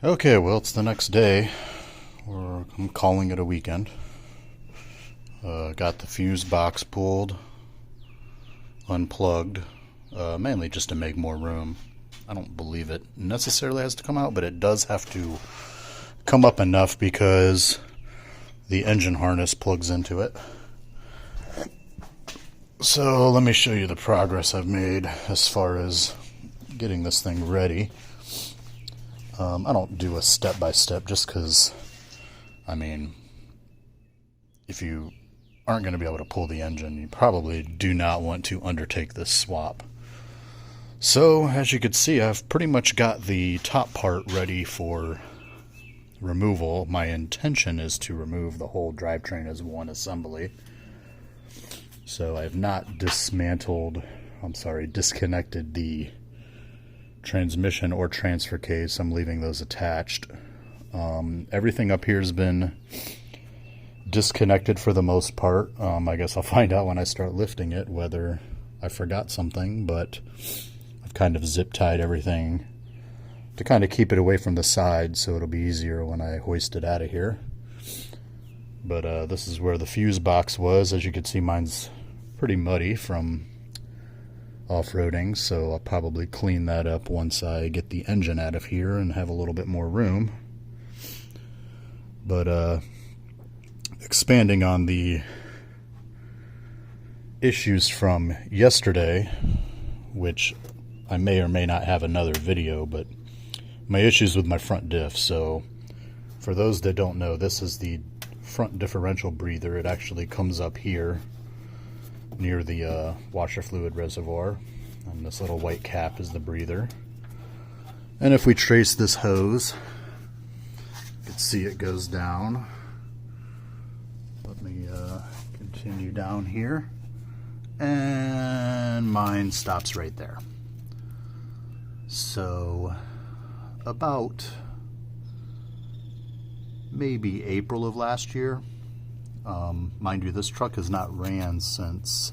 Okay, well, it's the next day, or I'm calling it a weekend. Got the fuse box pulled, unplugged, mainly just to make more room. I don't believe it necessarily has to come out, but it does have to come up enough because the engine harness plugs into it. So let me show you the progress I've made as far as getting this thing ready. I don't do a step-by-step just because, if you aren't going to be able to pull the engine, you probably do not want to undertake this swap. So, as you can see, I've pretty much got the top part ready for removal. My intention is to remove the whole drivetrain as one assembly. So I've not disconnected the transmission or transfer case. I'm leaving those attached. Everything up here has been disconnected for the most part. I guess I'll find out when I start lifting it whether I forgot something, but I've kind of zip tied everything to kind of keep it away from the side so it'll be easier when I hoist it out of here. But this is where the fuse box was. As you can see, mine's pretty muddy from off-roading, so I'll probably clean that up once I get the engine out of here and have a little bit more room. But expanding on the issues from yesterday, which I may or may not have another video, but my issues with my front diff. So for those that don't know, this is the front differential breather. It actually comes up here near the washer fluid reservoir, and this little white cap is the breather. And if we trace this hose, you can see it goes down. Let me continue down here, and mine stops right there. So about maybe April of last year, mind you, this truck has not ran since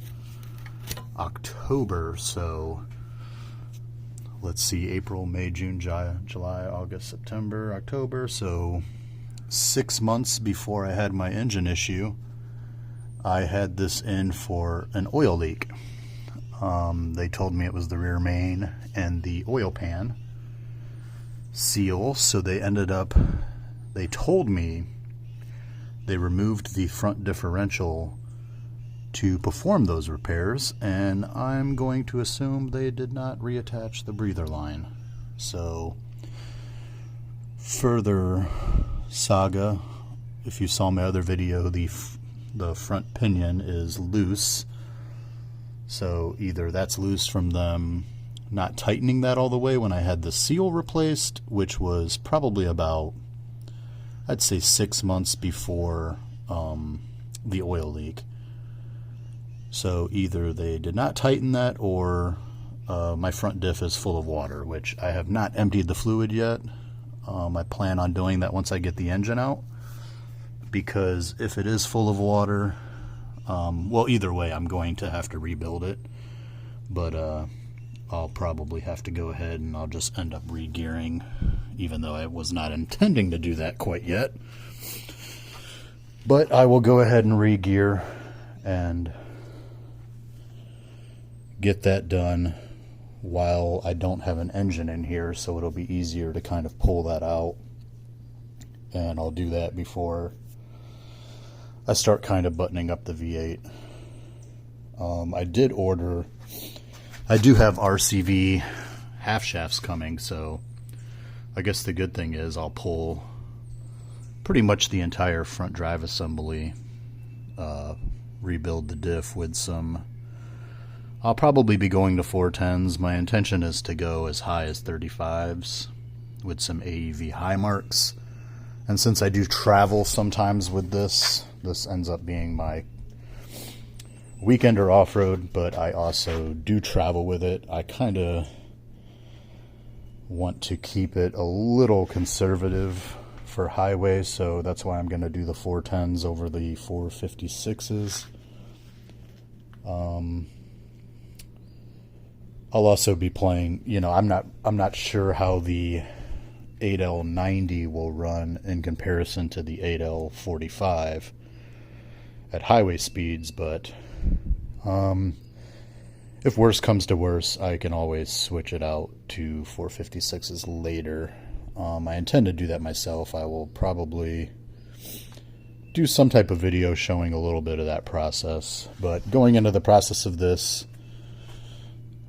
October, so let's see, April, May, June, July, August, September, October, so 6 months before I had my engine issue, I had this in for an oil leak. They told me it was the rear main and the oil pan seal, so they told me they removed the front differential to perform those repairs, and I'm going to assume they did not reattach the breather line. So further saga, if you saw my other video, the front pinion is loose, so either that's loose from them not tightening that all the way when I had the seal replaced, which was probably about, I'd say, 6 months before the oil leak. So either they did not tighten that, or my front diff is full of water, which I have not emptied the fluid yet. I plan on doing that once I get the engine out, because if it is full of water, well, either way, I'm going to have to rebuild it. But I'll probably have to go ahead and I'll just end up re-gearing, even though I was not intending to do that quite yet. But I will go ahead and re-gear and get that done while I don't have an engine in here, so it'll be easier to kind of pull that out. And I'll do that before I start kind of buttoning up the V8. I do have RCV half shafts coming, so I guess the good thing is I'll pull pretty much the entire front drive assembly, rebuild the diff with some, I'll probably be going to 410s. My intention is to go as high as 35s with some AEV high marks. And since I do travel sometimes with this ends up being my weekend or off-road, but I also do travel with it. I kind of want to keep it a little conservative for highway, so that's why I'm going to do the 410s over the 456s. I'll also be playing, I'm not sure how the 8L90 will run in comparison to the 8L45 at highway speeds, but if worse comes to worse, I can always switch it out to 456s later. I intend to do that myself. I will probably do some type of video showing a little bit of that process. But going into the process of this,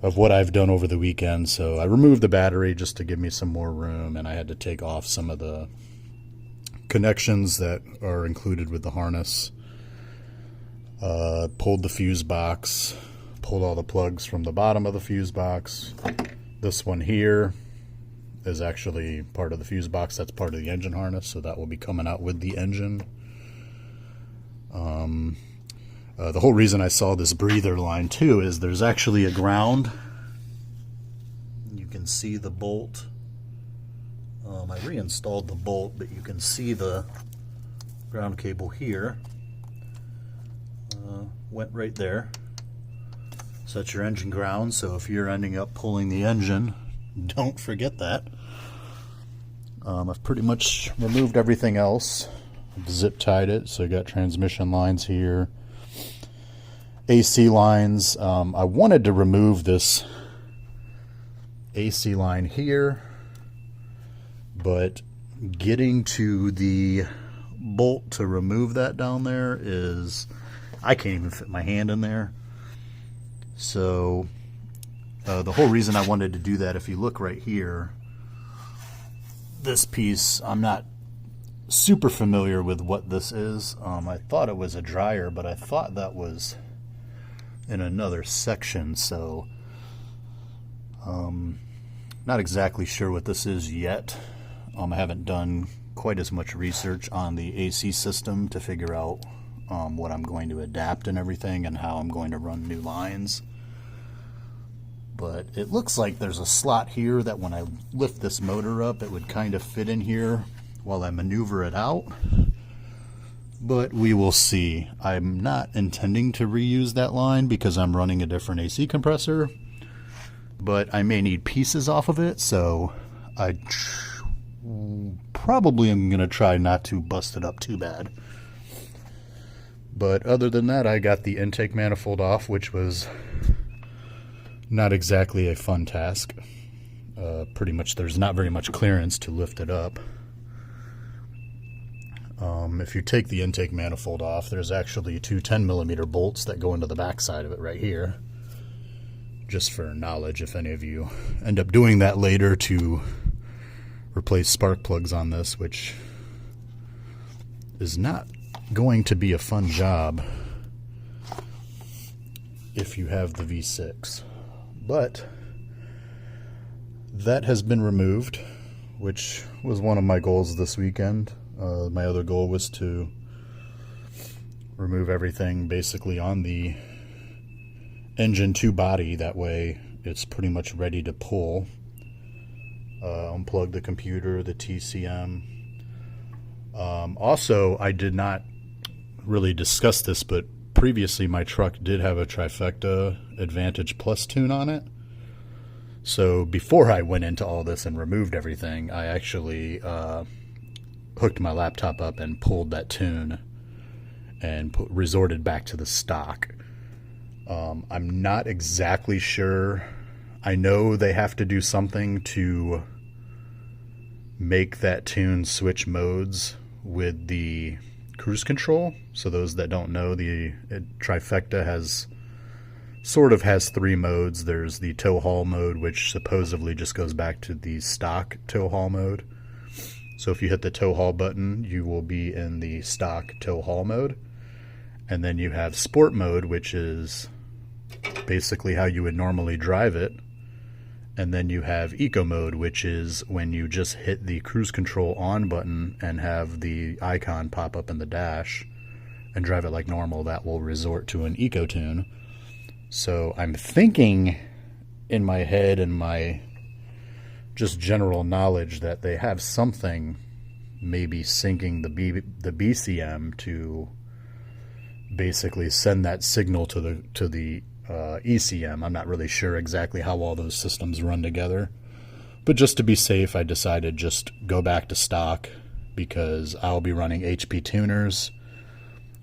of what I've done over the weekend, so I removed the battery just to give me some more room, and I had to take off some of the connections that are included with the harness. Pulled the fuse box, pulled all the plugs from the bottom of the fuse box. This one here is actually part of the fuse box. That's part of the engine harness, so that will be coming out with the engine. The whole reason I saw this breather line too is there's actually a ground. You can see the bolt. I reinstalled the bolt, but you can see the ground cable here. Went right there. So that's your engine ground, so if you're ending up pulling the engine, don't forget that. I've pretty much removed everything else. Zip tied it, so you got transmission lines here, AC lines. I wanted to remove this AC line here, but getting to the bolt to remove that down there is, I can't even fit my hand in there. So the whole reason I wanted to do that, if you look right here, this piece, I'm not super familiar with what this is. I thought it was a dryer, but I thought that was in another section, so not exactly sure what this is yet. I haven't done quite as much research on the AC system to figure out what I'm going to adapt and everything, and how I'm going to run new lines. But it looks like there's a slot here that when I lift this motor up, it would kind of fit in here while I maneuver it out. But we will see. I'm not intending to reuse that line because I'm running a different AC compressor, but I may need pieces off of it, so I probably am going to try not to bust it up too bad. But other than that, I got the intake manifold off, which was not exactly a fun task. Pretty much there's not very much clearance to lift it up. If you take the intake manifold off, there's actually two 10mm bolts that go into the back side of it right here. Just for knowledge, if any of you end up doing that later to replace spark plugs on this, which is not going to be a fun job if you have the V6. But that has been removed, which was one of my goals this weekend. My other goal was to remove everything basically on the engine to body. That way it's pretty much ready to pull. Unplug the computer, the TCM. Also, I did not really discuss this, but previously my truck did have a Trifecta Advantage Plus tune on it. So before I went into all this and removed everything, I actually hooked my laptop up and pulled that tune and resorted back to the stock. I'm not exactly sure. I know they have to do something to make that tune switch modes with the cruise control. So those that don't know, the Trifecta has three modes. There's the tow haul mode, which supposedly just goes back to the stock tow haul mode. So if you hit the tow haul button, you will be in the stock tow haul mode. And then you have sport mode, which is basically how you would normally drive it. And then you have eco mode, which is when you just hit the cruise control on button and have the icon pop up in the dash and drive it like normal. That will resort to an eco tune. So I'm thinking in my head and my just general knowledge that they have something maybe syncing the BCM to basically send that signal to the ECM. I'm not really sure exactly how all those systems run together, But just to be safe, I decided just go back to stock because I'll be running HP tuners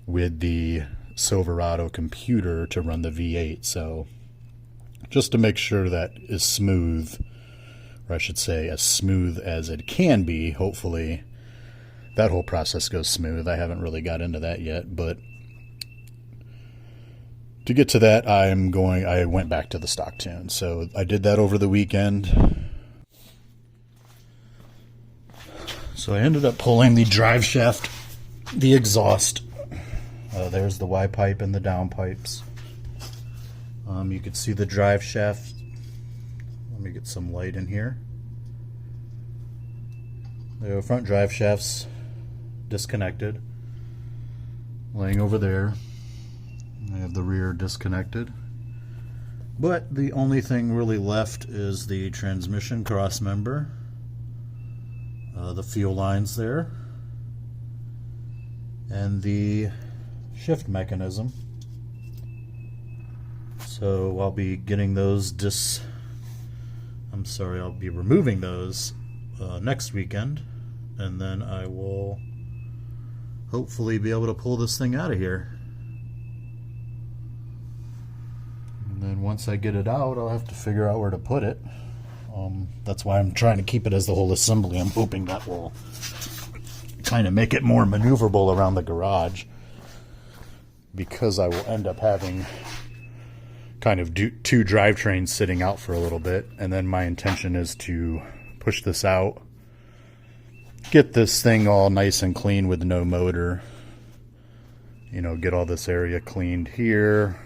with the Silverado computer to run the V8. So just to make sure that is smooth, or I should say as smooth as it can be, hopefully that whole process goes smooth. I haven't really got into that yet, but to get to that, I went back to the stock tune. So I did that over the weekend. So I ended up pulling the drive shaft, the exhaust. There's the Y pipe and the down pipes. You can see the drive shaft. Let me get some light in here. The front drive shaft's disconnected, laying over there. I have the rear disconnected. But the only thing really left is the transmission cross member. The fuel lines there, and the shift mechanism. So I'll be getting those I'll be removing those next weekend, and then I will hopefully be able to pull this thing out of here. And then once I get it out, I'll have to figure out where to put it. That's why I'm trying to keep it as the whole assembly. I'm hoping that will kind of make it more maneuverable around the garage, because I will end up having kind of two drivetrains sitting out for a little bit, and then my intention is to push this out, get this thing all nice and clean with no motor, get all this area cleaned here,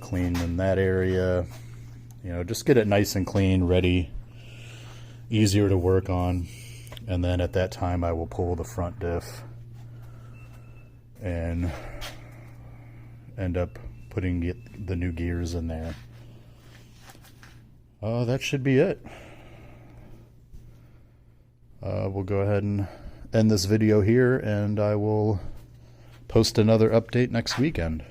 clean in that area, just get it nice and clean, ready, easier to work on. And then at that time I will pull the front diff and end up putting the new gears in there. That should be it. We'll go ahead and end this video here, and I will post another update next weekend.